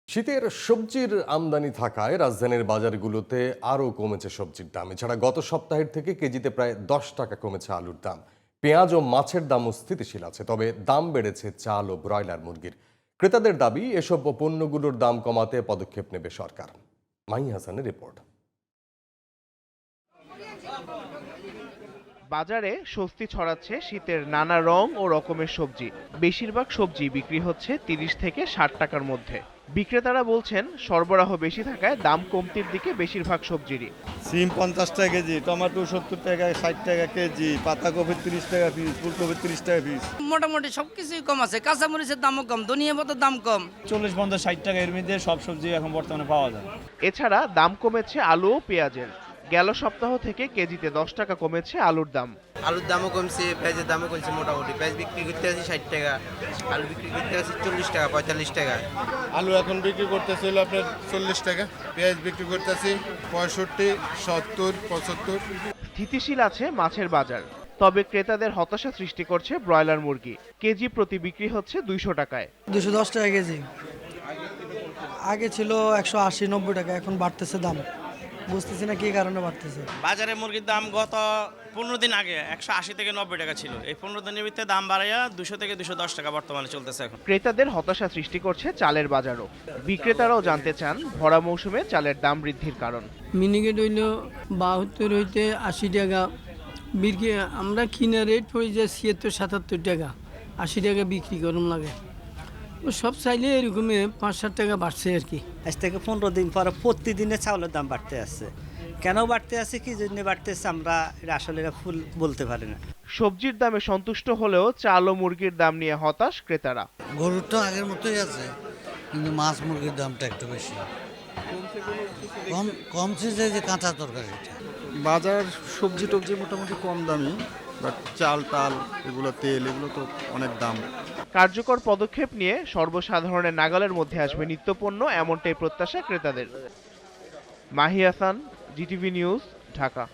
শীতের সবজির আমদানি থাকায় রাজধানীর বাজারগুলোতে আরও কমেছে সবজির দাম। এছাড়া গত সপ্তাহের থেকে কেজিতে প্রায় 10 টাকা কমেছে আলুর দাম। পেঁয়াজ ও মাছের দামও স্থিতিশীল আছে, তবে দাম বেড়েছে চাল ও ব্রয়লার মুরগির। ক্রেতাদের দাবি, এসব পণ্যগুলোর দাম কমাতে পদক্ষেপ নেবে সরকার। মাহি হাসানের রিপোর্ট। বাজারে স্বস্তি ছড়াচ্ছে শীতের নানা রং ও রকমের সবজি। বেশিরভাগ সবজি বিক্রি হচ্ছে 30 থেকে 60 টাকার মধ্যে। বিক্রেতারা বলছেন সরবরাহ বেশি থাকায় দাম কমতির দিকে বেশিরভাগ সবজিরই। সিম 50 টাকা কেজি, টমেটো 70 টাকা 60 টাকা কেজি, পাতাকপি 30 টাকা পিস, ফুলকপি 30 টাকা পিস। মোটামুটি সবকিছুই কম আছে, কাঁচামরিচের দামও কম, ধনিয়া পাতার দাম কম। 40-50-60 টাকা এর মধ্যে সব সবজি এখন বর্তমানে পাওয়া যায়। এছাড়া দাম কমেছে আলু ও পেঁয়াজের। গেল সপ্তাহ থেকে কেজিতে 10 টাকা কমেছে আলুর দাম। আলুর দামও কমছে, পেঁয়াজের দামও কমছে। মোটামুটি পেঁয়াজ বিক্রি করতে আছে 60 টাকা, আলু বিক্রি করতে আছে 40 টাকা 45 টাকা। আলু এখন বিক্রি করতেছে হলো আপনার 40 টাকা, পেঁয়াজ বিক্রি করতেছি 65, 70, 75। স্থিতিশীল আছে মাছের বাজার, তবে ক্রেতাদের হতাশা সৃষ্টি করছে ব্রয়লার মুরগি। কেজি প্রতি বিক্রি হচ্ছে 200 টাকায়। 210 টাকা কেজি, আগে ছিল 180-90 টাকা, এখন বাড়তেছে দাম। বুঝতেছি না কি কারণে বাড়তেছে। বাজারে মুরগির দাম গত 15 দিন আগে 180 থেকে 90 টাকা ছিল। এই 15 দিনের ভিতরে দাম বাড়াইয়া 200 থেকে 210 টাকা বর্তমানে চলতেছে এখন। ক্রেতাদের হতাশা সৃষ্টি করছে চালের বাজারও। বিক্রেতারাও জানতে চান ভরা মৌসুমে চালের দাম বৃদ্ধির কারণ। মিনিকেট হইল 72 হইতে 80 টাকা বিক্রি, আমরা কিনা রেট হয়ে যায় 76-77 টাকা, 80 টাকা বিক্রি করুন লাগে। ও সব চাইলে এরকমই 5-7 টাকা বাড়ছে আর কি। আজ থেকে 15 দিন পরে প্রতিদিনে চাউলের দাম বাড়তে আছে। কেন বাড়তে আছে, কি জন্য বাড়তেছে, আমরা আসলে ফুল বলতে পারি না। সবজির দামে সন্তুষ্ট হলেও চাল ও মুরগির দাম নিয়ে হতাশ ক্রেতারা। গরুর তো আগের মতোই আছে, কিন্তু মাছ মুরগির দামটা একটু বেশি কমছে, যে কাঁচা তরকারিটা। বাজার সবজি টবজি মোটামুটি কম দামি, বাট চাল টাল এগুলো, তেল এগুলো তো অনেক দাম। কার্যকর পদক্ষেপ নিয়ে সর্বসাধারণের নাগালের মধ্যে আসবে নিত্যপণ্য, এমনটাই প্রত্যাশা ক্রেতাদের। Mahi Hasan, GTV news, Dhaka.